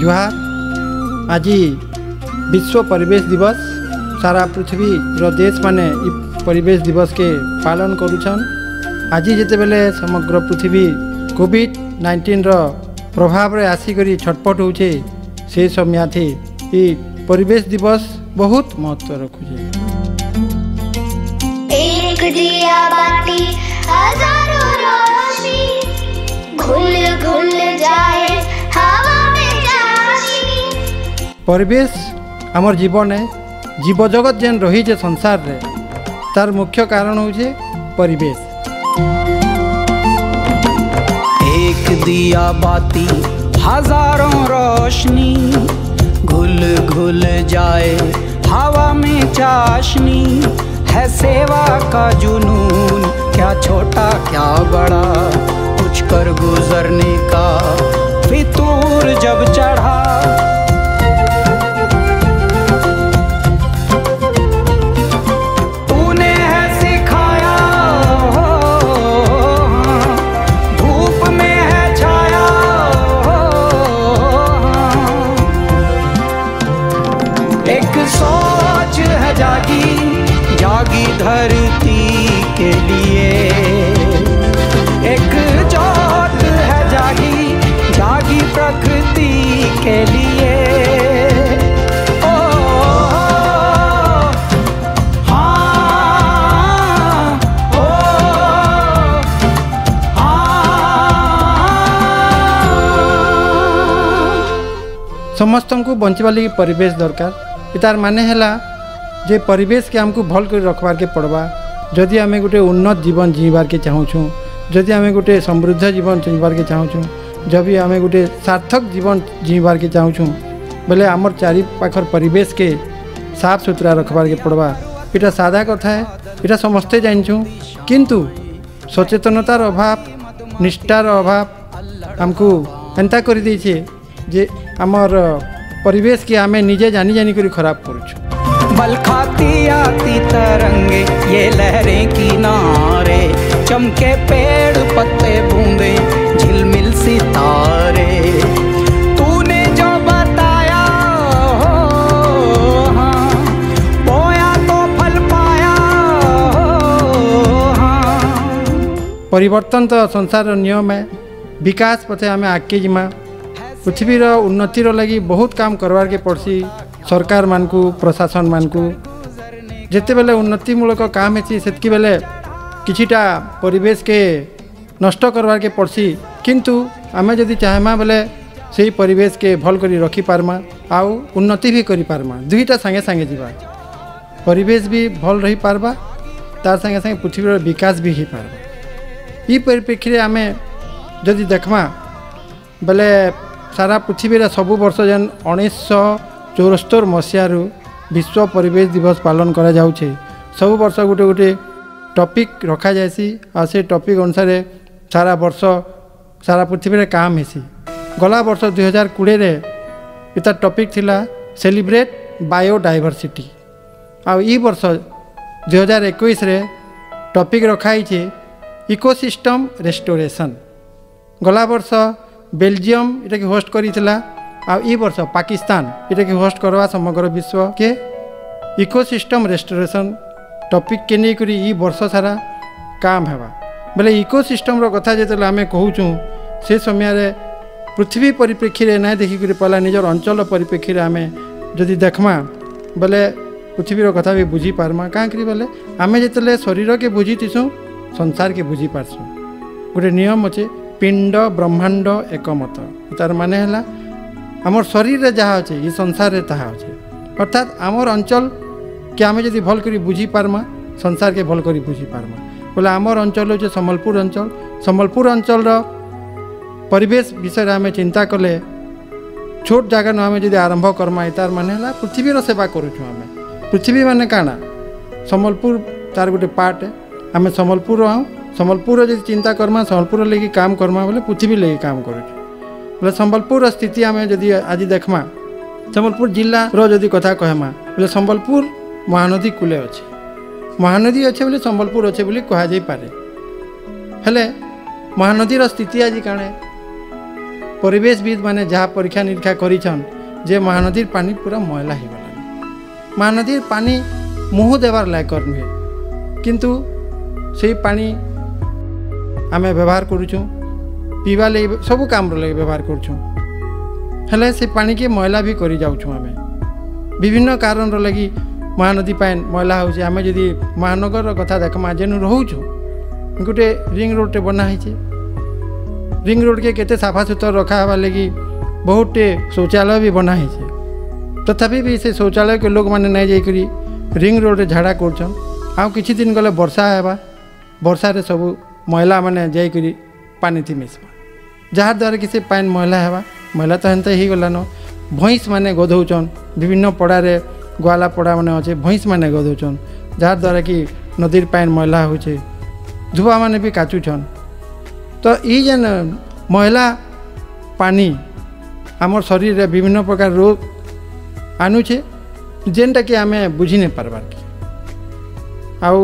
जुहार। आज विश्व परिवेश दिवस सारा पृथ्वी रो देश माने परिवेश दिवस के पालन करुछन। आज जिते बेले समग्र पृथ्वी कोविड-19 रो प्रभाव रे आसिकरी छटपट होचे से समय थी ये परिवेश दिवस बहुत महत्व रखुचे। एक दिया बाती हजारों रोशनी, घुल घुल जाए हवा में जाशी। परिवेश आमर जीवन है, जीव जगत जेन रही जे संसार रे तार मुख्य कारण होचे परिवेश। एक दिया बाती हजारों रोशनी, घुल घुल जाए हवा में चाशनी। है सेवा का जुनून, क्या छोटा क्या बड़ा, कुछ कर गुजरने का फितूर जब चढ़ा। तूने है सिखाया हो, धूप में है छाया हो। एक सोच है जागी जागी धरती के लिए, एक जोत है जागी जागी प्रकृति के लिए। ओ हाँ, ओ हाँ। समस्त को बंचवा लगी परिवेश दरकार। इतार माने हैला जे परिवेश के हमको भल कर रखबार के पड़वा। जदि आमे गोटे उन्नत जीवन जीवार के चाहूँ, जदि आमे गोटे समृद्ध जीवन जीवार के चाहूँ, जब भी आमे गोटे सार्थक जीवन जीवार के चाहूँ बोले आमर चारि पाखर परिवेश के साफ सुथरा रखबार के पड़वा। इटा सादा कथा है, इटा समस्ते जानूँ, किंतु सचेतनतार अभाव, निष्ठार अभाव हमको एंता कर दीछे जे आमर परिवेश के आमे निजे जानी जानी कर खराब करूँ। बल खाती आती तरंगे ये लहरें किनारे, चमके पेड़ पत्ते बूंदे झिलमिल सितारे। तूने जो बताया हो, हाँ, बोया तो फल पाया हो, हाँ। परिवर्तन तो संसार नियम है। विकास पथे आमे आगे जिमा। पृथ्वीर उन्नतिर लगी बहुत काम करवार के पड़सी। सरकार मानकू प्रशासन मानकू जिते बेले उन्नतिमूलक काम है सेतकी बेले किछिटा परिवेश के नष्ट करवार के पड़सी। किंतु आमे जदि चाहमा बेले से परिवेश के भल करी रखी पारमा आउ उन्नति भी करी पारमा। दुईटा संगे संगे जीवा, परिवेश भी भल रही पारबा, तार संगे संगे पृथ्वीर विकास भी ही पारबा। ई परिप्रेक्षी आमे जदि देखमा बेले सारा पृथ्वी सबु वर्ष जेन 1974 मसीहारू विश्व परिवेश दिवस पालन करा जाउछे। सब वर्ष गोटे गोटे टॉपिक रखा जाएसी आ से टॉपिक अनुसार सारा वर्ष सारा पृथ्वी रे काम हेसी। गला वर्ष 2020 रे इता टॉपिक थिला सेलिब्रेट बायोडाइवर्सिटी। आ ई वर्ष 2021 रे टॉपिक रखाई छे इकोसिस्टम रेस्टोरेशन। गला वर्ष बेल्जियम इटा के होस्ट करी थिला आ ई वर्ष पाकिस्तान इटा के होस्ट करवा समग्र विश्व के इकोसिस्टम रेस्टोरेशन टॉपिक के नहीं करी ई वर्ष सारा काम हेबा। बोले इकोसिस्टम रो कथा जेतले आमे कहूचू से समय रे पृथ्वी परिप्रेक्षी रे ना देखि करी पला निजर अंचल परिप्रेक्षी रे आमे जदि देखमा बोले पृथ्वी रो कथा भी बुझी पारमा। कां करी बोले आमे जेतले शरीर के बुझी तिसु संसार के बुझी पारसु। गोटे नियम अच्छे पिंड ब्रह्मांड एकमत। तार माने हैला आमर शरीर रे जहाँ अच्छे ये संसार रे ताहा अच्छे। अर्थात आमर अंचल के आमे जदि भल करी बुझी पारमा संसार के भल करी बुझी पारमा। बोले आमर अंचल होचे सम्बलपुर अंचल। सम्बलपुर अंचल रो परिवेश विषय आमे चिंता कले छोट जगह न आमे जदि आरंभ करमा तार माने हैला पृथ्वी रो सेवा करूछु। आमे पृथ्वी माने काना सम्बलपुर तार गोटे पार्ट है। आमे सम्बलपुर आऊँ सम्बलपुर जब चिंता करमा सम्बलपुर लेके काम करमा बोले पृथ्वी लेके काम करूँ। बोले सम्बलपुर स्थिति आम जदि आज देखमा सम्बलपुर जिला रो जदि कथा कहमा बोले सम्बलपुर महानदी कूले अच्छे। महानदी अच्छे बोले सम्बलपुर अच्छे बोली कह जाई पारे। हेले महानदीर स्थिति आज काणे परिवेशविद माने जहाँ परीक्षा निरीक्षा करिछन जे महानदी पानी पूरा मैला हो गला। महानदी पानी मुँह देवार लायक नुहे किंतु से पानी आम व्यवहार करुचु पीवा लगे सबू काम लगे व्यवहार करुचु हेले से पानी के मैला भी करी जाउछु आम विभिन्न कारण लगी महानदी पानी मैला हो जदि महानगर कथा देखमा जेनु रोचु गोटे रिंग रोड टे बना है रिंग रोड के केते साफा सुथरा रखा हवा लगी बहुत शौचालय भी बना है तथापि भी से शौचालय के लोग माने नहीं जाइकरी रिंग रोड रे झाड़ा करछन आ किछि दिन गले वर्षा हेबा वर्षा रे सब मैला माने जाइकरी पानी थी मिसबा जहाँ द्वारा कि से पानी मैला हेबा मैला तो हेन्ते ही गलान भैंस माने गधौछन विभिन्न पड़ारे ग्वाला पड़ा माने अच्छे भैंस माने गधौछन जहाँ द्वारा कि नदीर पानी मैला होछे धुआ माने भी काचुछन तो ई जेन मैला पानी आमर शरीर रे विभिन्न प्रकार रोग आनुछे जेनटा कि आमे बुझी नहीं पारबार कि आउ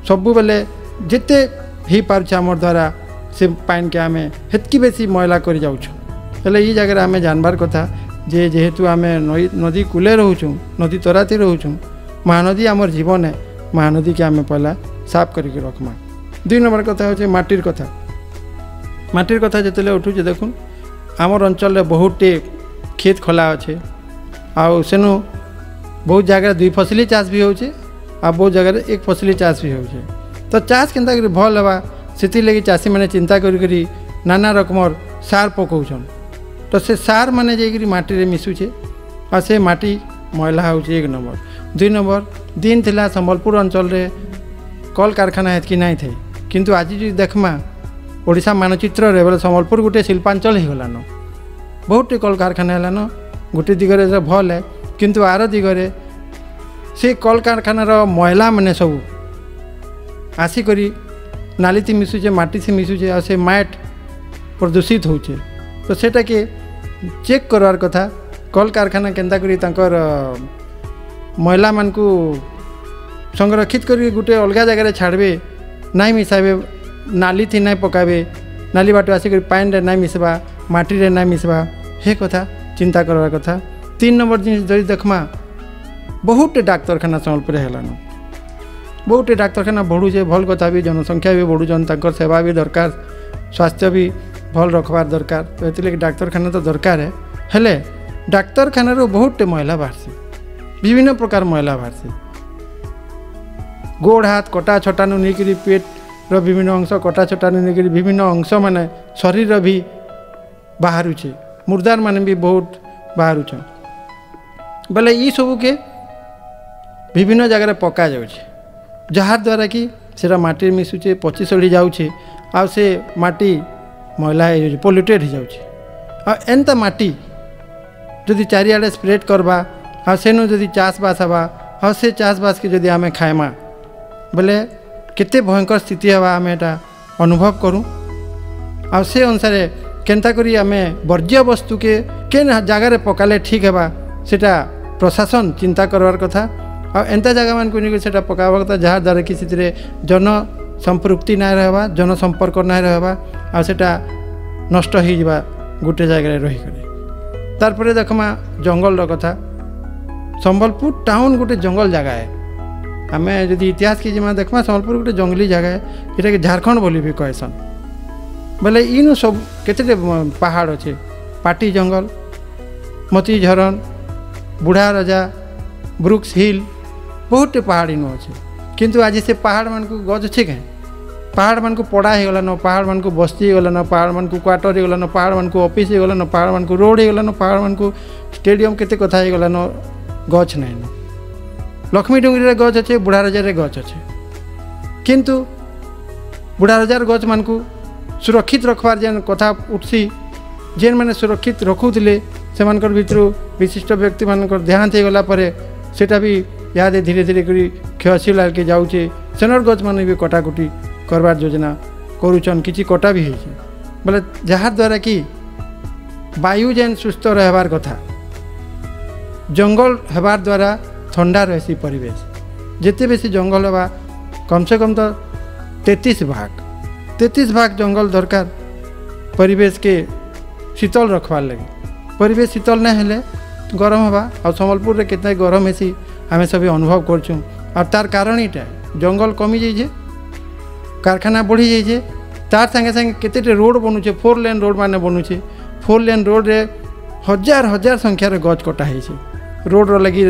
सबु बेले जिते ही पारुछे आमर द्वारा से पानी के आमे हेतकी बेसी मैला करी जाउछु हेले ई जगह आमे जानबार कथा जे जेहेतु आमे नदी कूले रहूँ नदी तराती रहूँ महानदी आमर जीवन है महानदी के आमे पहला साफ करके रखमा। 2 नंबर कथा होचे माटिर कथा जिते उठुचे देखुन आमर अंचल रे बहुत खेत खोला अच्छे आउ सेनु बहुत जगह 2 फसली चाष भी होचे आ बहुत जगह 1 फसली चाष भी होचे तो चाष केनता करी भल हवा सेति लगी चाषी माने चिंता करी नाना रकमर सार पकाउछन तो से सार माने जाइकरी माटी रे मिसुचे आ से माटी मैला होचे 1 नंबर। 2 नंबर दिन थिला संबलपुर अंचल रे कल कारखाना हेतकी नहीं थे किंतु आज जो देखमा ओडिशा मानचित्र रे बोले संबलपुर गोटे शिल्पांचल हो गलान बहुत कल कारखाना हेलान गोटे दिगरे से भल है किंतु आर दिगरे से कल कारखानार मैला माने सब आसिकरी नाली थी मिसुचे माटी से मिसुचे आ से माट प्रदूषित होचे तो सेटा के चेक करवार कथा कल कारखाना केंता करी तांकर मैला मान को संरक्षित करी गोटे अलग जगह छाड़बे नाई मिसाबे नाली थी नाई पकाबे नाली बाटो आसिक पानी रे नाई मिसबा माटी रे नाई मिसबा हे कथा चिंता करवार कथा। 3 नंबर जिन जदि देखमा बहुत डाक्तरखाना संबलपुर हेलान बहुत डाक्तरखाना बढ़ुचे भल कथा भी जनसंख्या भी बढ़ुचन तांकर सेवा भी दरकार स्वास्थ्य भी भल रखबार दरकार तो ये डाक्तरखाना तो दरकार है हेले डाक्तरखाना बहुत मैला बाहरसी विभिन्न प्रकार मैला बाहरसी गोड़ हाथ कटा छटानु नहीं पेट रो विभिन्न अंश कटा छटानु नहीं विभिन्न अंश माने शरीर भी बाहरुचे मुर्दार माने भी बहुत बाहरुछ बोले ये सब के विभिन्न जगह पका जाउछे जहाँ द्वारा कि सेरा माटी मिसुचे पची सड़ी जाउछे आ से माटी मैला हो पोल्यूटेड हो जाउछे आ एंता माटी जदि चारिआडे स्प्रेड करबा आ सेनु जदि चाषबास हवा आ से चाषबास के जदि आमे खाएमा बोले केते भयंकर स्थिति हवा आमे एटा अनुभव करूँ आ से अनुसार केनता करी आमे वर्ज्य वस्तु के केन जगार पकाले ठीक है सेटा प्रशासन चिंता करवार कथा आ एंता जगह मान को नहीं सेटा पकावा कथा जहाँ द्वारा कि जन संपृक्ति ना रहबा जन संपर्क ना रहबा आ सेटा नष्ट हो जावा गोटे जगह रही तारपरे देखमा जंगल कथा संबलपुर टाउन गोटे जंगल जगह है आमे जदि इतिहास की जिमा देखमा संबलपुर गोटे जंगली जगह है इटा के झारखंड बोली भी कहसन बोले इनु सब केते पहाड़ अच्छे पाटी जंगल मती झरन बुढ़ा राजा ब्रुक्स हिल बहुत पहाड़ इनु अच्छे किंतु आज से पहाड़ मान को गज अच्छे कहीं पहाड़ मान को पड़ा हो गलान पहाड़ मान को बस्ती हो गलान पहाड़ मान को क्वार्टर हो गलान पहाड़ मान को ऑफिस हो गलान पहाड़ मान को रोड हो गलान पहाड़ मान को स्टेडियम केते कथा हो गलान गछ नहीं लक्ष्मी डुंगरी गछ अच्छे बुढ़ा राजार गछ अच्छे किंतु बुढ़ा राजार गछ मान को सुरक्षित रखबार जेन कथा उठसी जेन मैंने सुरक्षित रखुले से भितर विशिष्ट व्यक्ति मान देहांत हो गला सेटा भी याद धीरे धीरे करी क्षयशील के जाऊे सेनर गछ मान भी कटाकुटी करवार योजना करुचन किसी कटा भी होइछे बोले जहाँ द्वारा कि वायु जेन सुस्थ रहबार कथा जंगल हेबार द्वारा ठंडा रहसी परिवेश जिते बेसी जंगल हवा कम से कम तो 33 भाग जंगल दरकार परिवेश के शीतल रखवार लगे परिवेश शीतल नहीं हेले गरम हवा और संबलपुर रे कितना गरम हेसी आमे सब अनुभव करछुं और तार कारण इटा जंगल कमी जाइए कारखाना बढ़ी जाइए तार संगे संगे केते रोड बनुचे 4 लेन रोड माने बनुचे 4 लेन रोड रे हजार हजार संख्यार गछ कटा है रोड लगी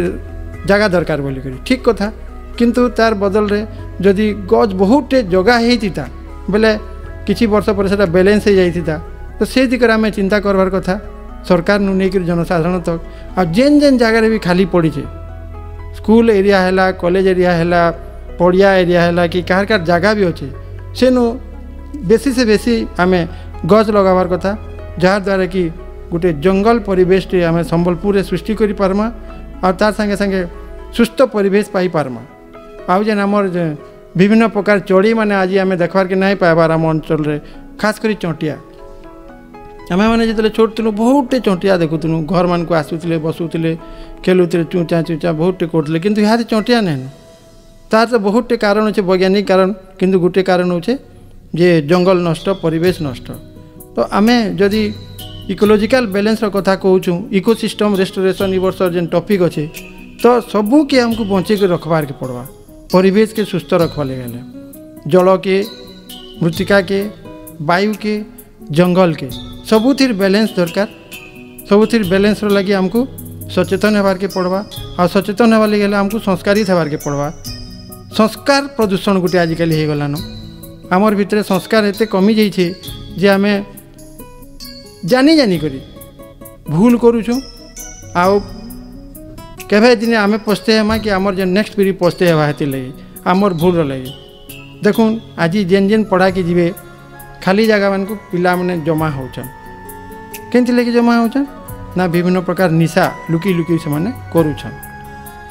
जगह दरकार बोली करी ठीक कथा किंतु तार बदल रे जदि गछ बहुत जगह होता बेले किछि वर्ष पर सेटा बैलेंस हो जाइथिता तो से दिकर आम चिंता करवार कथा सरकार नु नहीं जनसाधारण तक आ जेन जेन जगह भी खाली पड़ी स्कूल एरिया है कॉलेज एरिया है पड़िया एरिया है कि कार कार जगह भी अच्छे से नु बेसी से बेसी आम गछ लगावार कथा जहाँ द्वारा कि गोटे जंगल परिवेश आम संबलपुर सृष्टि करि पारमा और तार संगे संगे सुस्थ परिवेश पाई पारमा आउ जेन आमर विभिन्न प्रकार चढ़ी माने आज आम देखबार के नहीं पाइबार आम अंचल रे खास करी चंटिया आम मैंने जो छोट थी बहुत चंटिया देखुलु घर मान को आसुले बसुले खेलुले चूचा चूचा बहुत करुले कि यहाँ चंटिया नहीं तार तो बहुत कारण अच्छे वैज्ञानिक कारण किंतु गोटे कारण होचे जे जंगल नष्ट परिवेश नष्ट तो आमे जदि इकोलॉजिकल बैलेंस कथा कहूँ इकोसिस्टम रेस्टोरेशन ई वर्ष जेन टॉपिक अच्छे तो सबू के हमको बचे के रखबार के पड़वा परिवेश के सुस्थ रखवा लगे जल के मृत्तिका के वायु के जंगल के सबुथिर बैलेंस दरकार सबुथिर बैलेंस लगी हमको सचेतन होबार के पड़वा और सचेतन होगा लगे हमको संस्कारित होबार के पड़वा संस्कार प्रदूषण गोटे आजिकल हो गलान आमर भितर संस्कार एते कमी जाइए जे आम जानी जानी करी भूल करुचु आउ केवे दिन आम पछते हेमा कि आमर जे नेक्स्ट पीढ़ी पछते हेबा हेति लगी आमर भूल लगी देखुन आज जेन जेन पढ़ा के जीवे खाली जगह मान को पिला माने जमा होचन केंति लगी जमा होचन ना विभिन्न प्रकार निशा लुकी लुकी से माने करूछन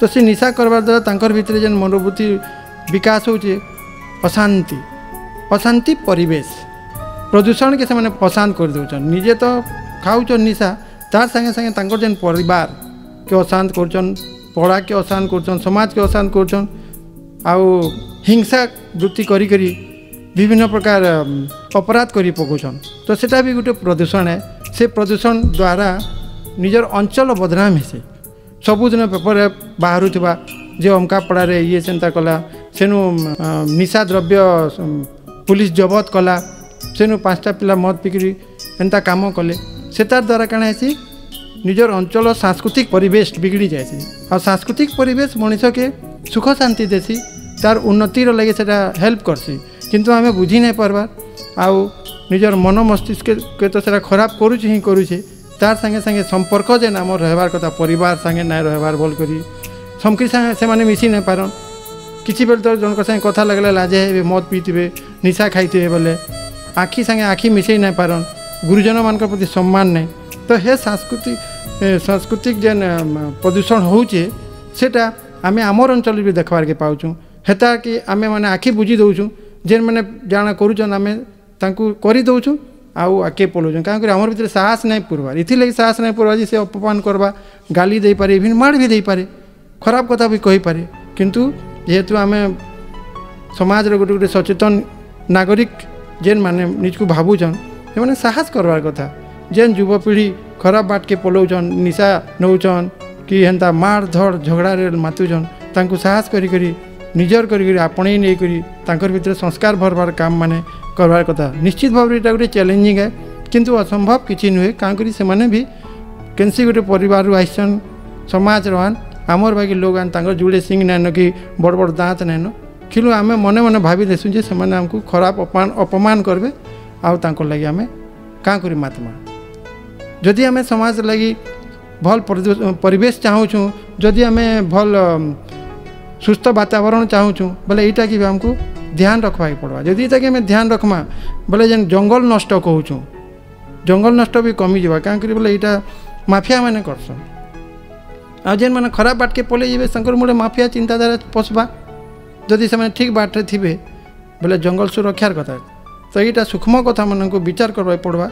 तो से निशा करबार द्वारा तांकर भितर जेन मनोवृत्ति विकास होचे अशांति अशांति परिवेश प्रदूषण के से पसंद कर दौन निजे तो खाऊन निशा तार संगे संगे तांकर जेन परिवार के अशांत करछन पढ़ा के अशांत करछन समाज के अशांत करछन आउ हिंसा वृत्ति करी करी विभिन्न प्रकार अपराध करी पकाउछन तो सेटा भी गोटे प्रदूषण है से प्रदूषण द्वारा निजर अंचल बदनाम हेसे सबुदिन पेपर बाहर जे अमका पड़ारे ये सेंता कला सेनु निशा द्रव्य पुलिस जबत कला सेनु 5टा पिला मद पिकरी एंता काम कले से तार द्वारा काना हेसी निजर अंचल सांस्कृतिक परिवेश बिगड़ी जाए और सांस्कृतिक परिवेश मनीष के सुख शांति देसी तार उन्नतिर लगे सेटा हेल्प करसी किंतु आमे बुझी नहीं पारबार आउ निजर मन मस्तिष्क के तो सेटा खराब करुचे ही करुचे तार संगे संगे संपर्क जेन आम रहबार कथा परिवार संगे ना रहबार बोल करी समकी संगे से माने मिसी नहीं पारन किसी बेल तो जनक संगे कथा लगले लाजे हे मद पीथिबे निशा खाइथिबे बोले आखि संगे आखि मिसई नहीं पारन गुरुजन मान प्रति सम्मान नहीं तो हे सांस्कृतिक जेन प्रदूषण होचे सेटा आमे आमर अंचल भी देखबार के पाउछू हेता कि आमे माने आखि बुझी दउछू जेन माने जाना करूछन आमे तांकु करी दउछू आउ आके पलोछन काहे कि हमर भीतर साहस नहीं पुरबार इथि लगी साहस नहीं पुरबा से अपमान करबा गाली दे पारे इभिन मार भी दे पारे खराब कथा भी कहि पारे किंतु जेहेतु आमे समाज रे गोटे गोटे सचेतन नागरिक जेन माने निजको भाबुछन से माने साहस करबार कथा जेन युवपीढ़ी खराब बाट के पलोछन निशा नौछन कि हेन्ता मार धड़ झगड़ा रे मातुछन तांकु साहस करी करी निजर करी आपणे नहीं करी तांकर भीतर संस्कार भरबार काम माने करबार कथा निश्चित भाव एटा गोटे चैलेंजिंग है किंतु असंभव किछि नुहे काँ करी से माने भी केनसी गोटे परिवार आइसन समाज रहन आमर बाकी लोग आन तांकर जुड़े सिंह नाइन कि बड़ बड़ दाँत नाइन खिलु आमे मने मने भावी देसु जे सेमाने हमकु खराब अपमान करबे आउ तांकर लागि आमे काँ करी महात्मा जदि आमे समाज लगी भल परिवेश चाहूँ जदि आमे भल सुस्थ वातावरण चाहूँ बोले यहाँ कि हमको ध्यान रखवा पड़वा जदि यहाँ कि ध्यान रखमा बोले जेन जंगल नष्ट कहूँ जंगल नष्ट भी कमी जावा क्या बोले यहाँ माफिया मैंने करसन आ जेन मैंने खराब बाट के पलि जाए संकर मुड़े माफिया चिंताधारा पशबा जदि से ठीक बाटे थे बोले जंगल सुरक्षार कथा तो यहाँ सूक्ष्म कथा मन को विचार करवा पड़वा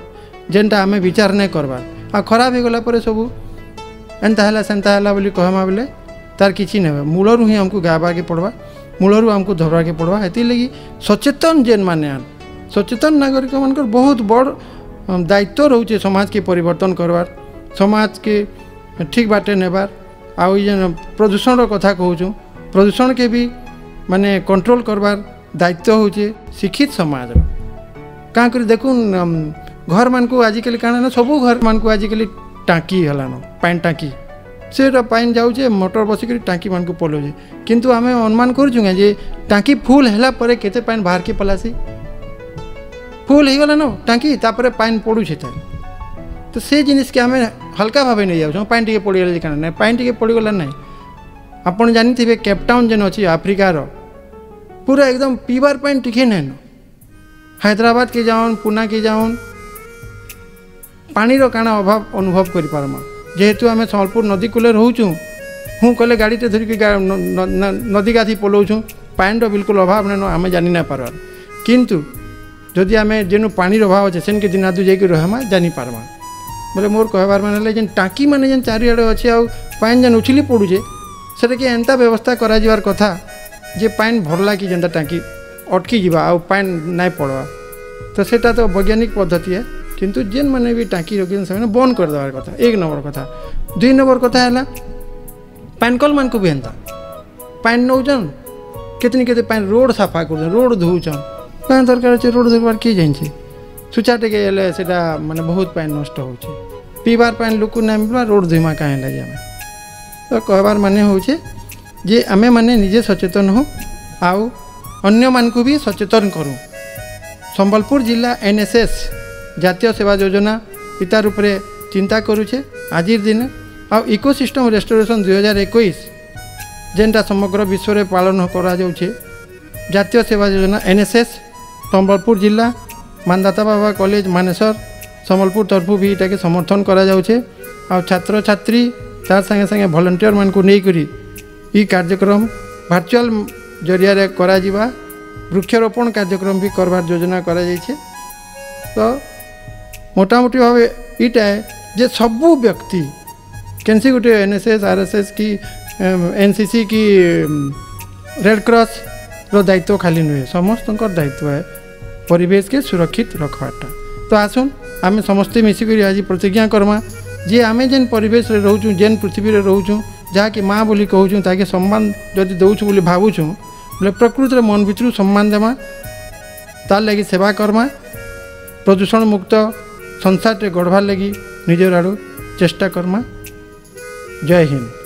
जेनटा आमे विचार नहीं करवा आ खराब हो गला सब एंता है सेंता है बोली कहमा बोले तार किसी नहीं मूलरू ही हमको गाबा के पड़वा मूलरू हमको धरवा के पड़वा हेती लगी सचेतन जेन माने सचेतन नागरिक मान बहुत बड़ दायित्व रोचे समाज के परिवर्तन करवार समाज के ठीक बाटे नेबार आउ जेन प्रदूषण कथा कहूँ प्रदूषण के भी माने कंट्रोल करवार दायित्व होचे शिक्षित समाज क्या कर देखुन घर मान को आजिकल काना ना सब घर मान को आजिकल टाँकी हलान पानी टाँकी से पानी जाऊे मोटर बसिक टाँकी मान को पलाऊे किंतु आम अनुमान करुँ जे टाँकी फुल है केते पानी बाहर के पलासी फुल हो गला न टाँकी तापर पानी पड़ूे तो से जिनिस के आम हल्का भाव नहीं जाऊँ पानी टे पड़गला क्या ना पानी टे पड़गला ना आपड़ जानी केपटाउन जेन अच्छी आफ्रिकार पूरा एकदम पीबार पानी टिके ना हैदराबाद के जाऊन पुना के जाऊन पानी काना अभाव अनुभव कर पारमा जेहेतु आम सम्बलपुर नदी कूले रोचु हूँ कहले गाड़ी टे धरिक नदी गाधी पलाऊँ पानी बिल्कुल अभाव ना आम जानी ना पार्बार किंतु जदि आम जेनु पानी अभाव अच्छे सेन के दिन आदु जाकि रहमा जानी पार्मा बोले मोर कहबार मान जेन टाँकी मैंने जेन चारिआडे अच्छे आउ पानी जेन उछिली पड़ूचे से एंता व्यवस्था करा जिवार कथा जे पानी भरला कि जेनता टाँकी अटकी जीवा आउ पानी नाई पड़वा तो सेटा तो वैज्ञानिक पद्धति है किंतु जेन मैंने भी टाँकी रखी से बंद कर देवार कथा एक नंबर कथा 2 नंबर कथा है पानी कल मान को भी एंता पानी नौचन केतनी केते पानी रोड साफा कर रोड धोचन क्या दरकार अच्छे रोड धोबार किए जाइए सुचा टे गले से माने बहुत पानी नष्ट हो पीबार पानी लोक ना मिलवा रोड धोमा कहीं लगे आम तो कहबार माने होचे जे आमे माने निजे सचेतन हो आउ अन्य मान को भी सचेतन करूँ संबलपुर जिला NSS जातीय सेवा योजना इतार उपरे चिंता करुचे आज दिन आ इकोसिस्टम रेस्टोरेशन 2021 जेनटा समग्र विश्व में पालन करा जाउछे जातीय सेवा योजना NSS संबलपुर जिला मानदाता बाबा कॉलेज मानेसर संबलपुर तरफु भी इटा के समर्थन करा जाउछे आ छात्र छात्री तार संगे संगे वॉलंटियर मान को नहीं करी ई कार्यक्रम वर्चुअल जरिया रे करा जिबा वृक्षारोपण कार्यक्रम भी करवार योजना करा जाइछे तो मोटामोटी भाव इटा है जे सबू व्यक्ति केनसी गोटे NSS RSS की NCC की रेड क्रॉस रो दायित्व खाली नुहे समस्त दायित्व है परिवेश के सुरक्षित रखवाटा तो आसुन आम समस्ते मिसिक आज प्रतिज्ञा करमा जे आमे जेन परिवेश रे रहूँ जेन पृथ्वी रे रहूँ जहाँकि माँ बोली कहूँ ताकि सम्मान जदि दौचु बोली भावुँ बोले प्रकृति मन भितर सम्मान देमा तार लगी सेवा करमा प्रदूषण मुक्त संसार गढ़वार लगी निजर आड़ू चेष्टा करमा जय हिंद।